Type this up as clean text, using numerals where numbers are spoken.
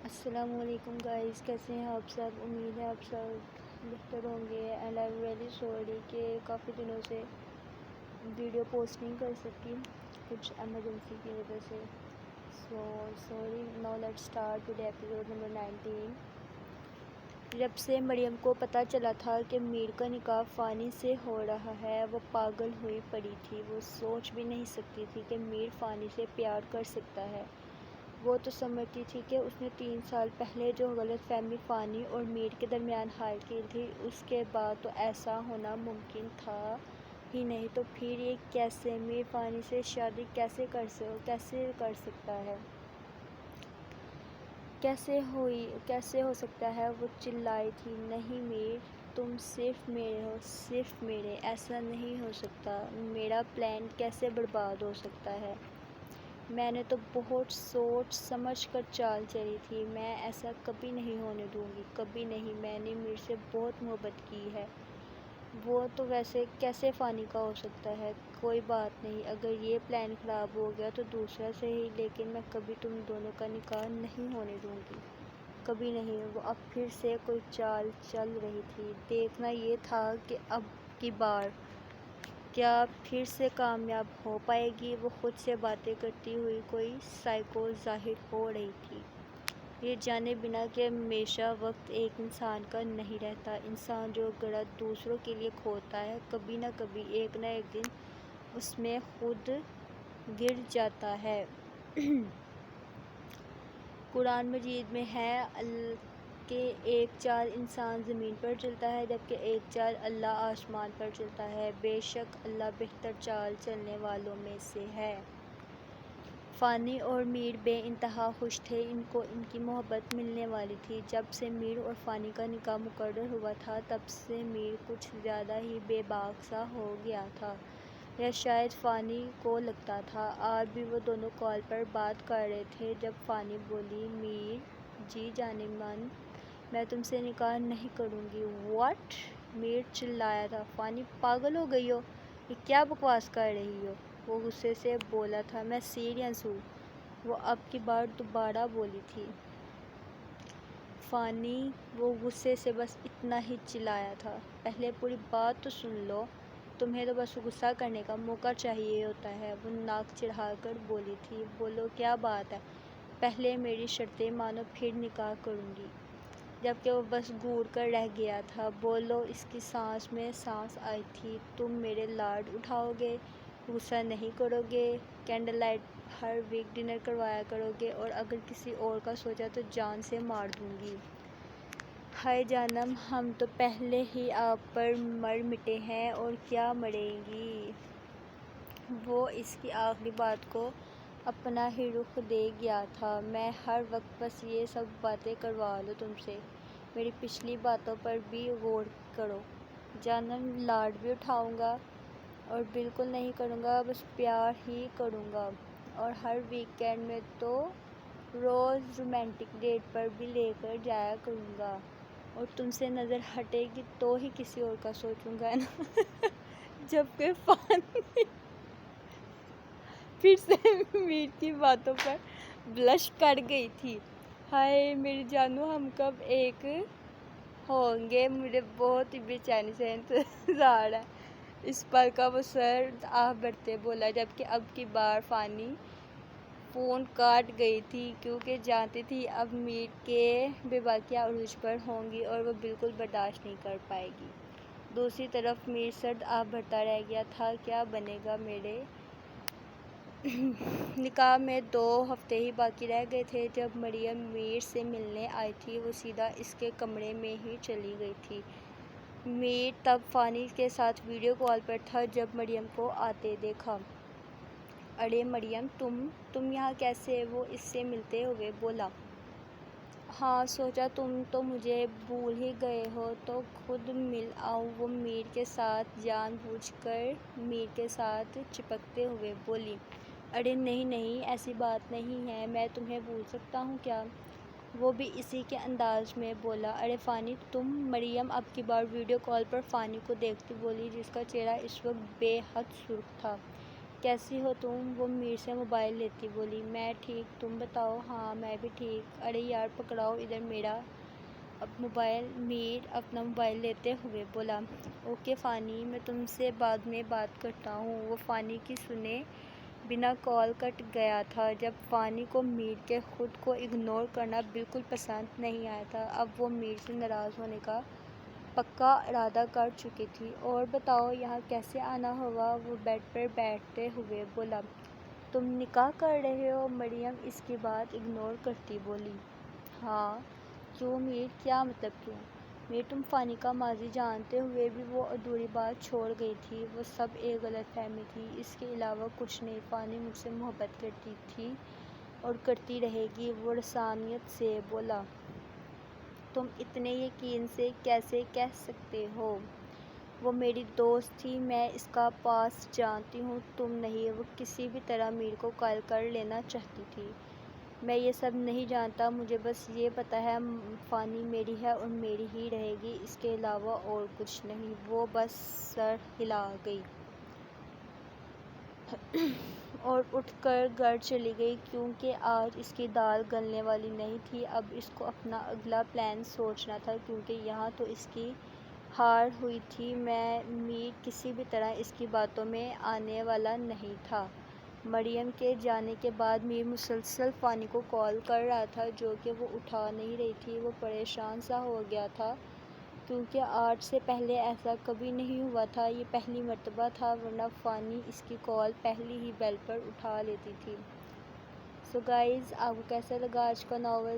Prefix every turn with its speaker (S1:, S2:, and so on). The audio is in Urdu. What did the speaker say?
S1: السلام علیکم گائز، کیسے ہیں آپ سب؟ امید ہے آپ سب بہتر ہوں گے and I am very sorry کہ کافی دنوں سے ویڈیو پوسٹ نہیں کر سکی، کچھ ایمرجنسی کی وجہ سے. So sorry. Now let start today episode number 19. جب سے مریم کو پتہ چلا تھا کہ میر کا نکاح فانی سے ہو رہا ہے، وہ پاگل ہوئی پڑی تھی. وہ سوچ بھی نہیں سکتی تھی کہ میر فانی سے پیار کر سکتا ہے. وہ تو سمجھتی تھی کہ اس نے 3 سال پہلے جو غلط فہمی فانی اور میر کے درمیان حائل کی تھی، اس کے بعد تو ایسا ہونا ممکن تھا ہی نہیں. تو پھر یہ کیسے میر فانی سے شادی کیسے کر سکتا ہے؟ کیسے ہو سکتا ہے؟ وہ چلائی تھی. نہیں میر، تم صرف میرے ہو، صرف میرے. ایسا نہیں ہو سکتا. میرا پلان کیسے برباد ہو سکتا ہے؟ میں نے تو بہت سوچ سمجھ کر چال چلی تھی. میں ایسا کبھی نہیں ہونے دوں گی، کبھی نہیں. میں نے میر سے بہت محبت کی ہے. وہ تو ویسے کیسے فانی کا ہو سکتا ہے؟ کوئی بات نہیں، اگر یہ پلان خراب ہو گیا تو دوسرا صحیح، لیکن میں کبھی تم دونوں کا نکاح نہیں ہونے دوں گی، کبھی نہیں. وہ اب پھر سے کوئی چال چل رہی تھی. دیکھنا یہ تھا کہ اب کی بار کیا پھر سے کامیاب ہو پائے گی. وہ خود سے باتیں کرتی ہوئی کوئی سائیکو ظاہر ہو رہی تھی، یہ جانے بنا کہ ہمیشہ وقت ایک انسان کا نہیں رہتا. انسان جو غرض دوسروں کے لیے کھوتا ہے، کبھی نہ کبھی ایک نہ ایک دن اس میں خود گر جاتا ہے. قرآن مجید میں ہے کہ ایک چال انسان زمین پر چلتا ہے، جبکہ ایک چال اللہ آسمان پر چلتا ہے. بے شک اللہ بہتر چال چلنے والوں میں سے ہے. فانی اور میر بے انتہا خوش تھے. ان کو ان کی محبت ملنے والی تھی. جب سے میر اور فانی کا نکاح مقرر ہوا تھا، تب سے میر کچھ زیادہ ہی بے باک سا ہو گیا تھا، یا شاید فانی کو لگتا تھا. آج بھی وہ دونوں کال پر بات کر رہے تھے جب فانی بولی، میر جی جانے من، میں تم سے نکاح نہیں کروں گی. واٹ؟ میر چلایا تھا. فانی پاگل ہو گئی ہو، یہ کیا بکواس کر رہی ہو؟ وہ غصے سے بولا تھا. میں سیریس ہوں. وہ اب کی بار دوبارہ بولی تھی. فانی وہ غصے سے بس اتنا ہی چلایا تھا. پہلے پوری بات تو سن لو، تمہیں تو بس غصہ کرنے کا موقع چاہیے ہوتا ہے. وہ ناک چڑھا کر بولی تھی. بولو کیا بات ہے؟ پہلے میری شرطیں مانو پھر نکاح کروں گی. جبکہ وہ بس گھور کر رہ گیا تھا. بولو. اس کی سانس میں سانس آئی تھی. تم میرے لاڈ اٹھاؤ گے، غصہ نہیں کرو گے، کینڈل لائٹ ہر ویک ڈنر کروایا کرو گے، اور اگر کسی اور کا سوچا تو جان سے مار دوں گی. ہائے جانم، ہم تو پہلے ہی آپ پر مر مٹے ہیں، اور کیا مریں گی. وہ اس کی آخری بات کو اپنا ہی رخ دے گیا تھا. میں ہر وقت بس یہ سب باتیں کروا لوں تم سے. میری پچھلی باتوں پر بھی غور کرو جانم. لاڈ بھی اٹھاؤں گا، اور بالکل نہیں کروں گا، بس پیار ہی کروں گا. اور ہر ویکینڈ میں تو روز رومانٹک ڈیٹ پر بھی لے کر جایا کروں گا. اور تم سے نظر ہٹے گی تو ہی کسی اور کا سوچوں گا نا. جبکہ فانی پھر سے میر کی باتوں پر بلش کر گئی تھی. ہائے میری جانو، ہم کب ایک ہوں گے؟ مجھے بہت ہی بے چینی سے انتظار ہے. اس پل کا وہ سرد آہ بھرتے بولا. جبکہ اب کی بار فانی فون کاٹ گئی تھی، کیونکہ جانتی تھی اب میر کے بے باکیاں عروج پر ہوں گی اور وہ بالکل برداشت نہیں کر پائے گی. دوسری طرف میر سرد آہ بھرتا رہ گیا تھا. کیا بنے گا؟ میرے نکاح میں 2 ہفتے ہی باقی رہ گئے تھے. جب مریم میر سے ملنے آئی تھی، وہ سیدھا اس کے کمرے میں ہی چلی گئی تھی. میر تب فانی کے ساتھ ویڈیو کال پر تھا جب مریم کو آتے دیکھا. ارے مریم، تم یہاں کیسے؟ وہ اس سے ملتے ہوئے بولا. ہاں، سوچا تم تو مجھے بھول ہی گئے ہو تو خود مل آؤں. وہ میر کے ساتھ جان بوجھ کر میر کے ساتھ چپکتے ہوئے بولی. ارے نہیں نہیں، ایسی بات نہیں ہے، میں تمہیں بھول سکتا ہوں کیا؟ وہ بھی اسی کے انداز میں بولا. ارے فانی تم. مریم اب کی بار ویڈیو کال پر فانی کو دیکھتی بولی، جس کا چہرہ اس وقت بے حد سرخ تھا. کیسی ہو تم؟ وہ میر سے موبائل لیتی بولی۔ میں ٹھیک، تم بتاؤ؟ ہاں میں بھی ٹھیک۔ ارے یار پکڑاؤ ادھر میرا اب موبائل۔ میر اپنا موبائل لیتے ہوئے بولا۔ اوکے فانی، میں تم سے بعد میں بات کرتا ہوں۔ وہ فانی کی سنے بنا کال کٹ گیا تھا۔ جب فانی کو میر کے خود کو اگنور کرنا بالکل پسند نہیں آیا تھا، اب وہ میر سے ناراض ہونے کا پکا ارادہ کر چکی تھی۔ اور بتاؤ یہاں کیسے آنا ہوا؟ وہ بیڈ پر بیٹھتے ہوئے بولا۔ تم نکاح کر رہے ہو؟ مریم اس کی بات اگنور کرتی بولی۔ ہاں۔ کیوں میر؟ کیا مطلب کیوں؟ میر تم فانی کا ماضی جانتے ہوئے بھی وہ ادھوری بات چھوڑ گئی تھی۔ وہ سب ایک غلط فہمی تھی، اس کے علاوہ کچھ نہیں۔ فانی مجھ سے محبت کرتی تھی اور کرتی رہے گی، وہ رسانیت سے بولا۔ تم اتنے یقین سے کیسے کہہ سکتے ہو؟ وہ میری دوست تھی، میں اس کا پاسٹ جانتی ہوں، تم نہیں۔ وہ کسی بھی طرح میر کو قائل کر لینا چاہتی تھی۔ میں یہ سب نہیں جانتا، مجھے بس یہ پتا ہے فانی میری ہے اور میری ہی رہے گی، اس کے علاوہ اور کچھ نہیں۔ وہ بس سر ہلا گئی اور اٹھ کر گھر چلی گئی، کیونکہ آج اس کی دال گلنے والی نہیں تھی۔ اب اس کو اپنا اگلا پلان سوچنا تھا، کیونکہ یہاں تو اس کی ہار ہوئی تھی۔ میر کسی بھی طرح اس کی باتوں میں آنے والا نہیں تھا۔ مریم کے جانے کے بعد میر مسلسل فانی کو کال کر رہا تھا، جو کہ وہ اٹھا نہیں رہی تھی۔ وہ پریشان سا ہو گیا تھا، کیونکہ آج سے پہلے ایسا کبھی نہیں ہوا تھا، یہ پہلی مرتبہ تھا، ورنہ فانی اس کی کال پہلی ہی بیل پر اٹھا لیتی تھی۔ سو گائز، آپ کو کیسا لگا آج کا ناول؟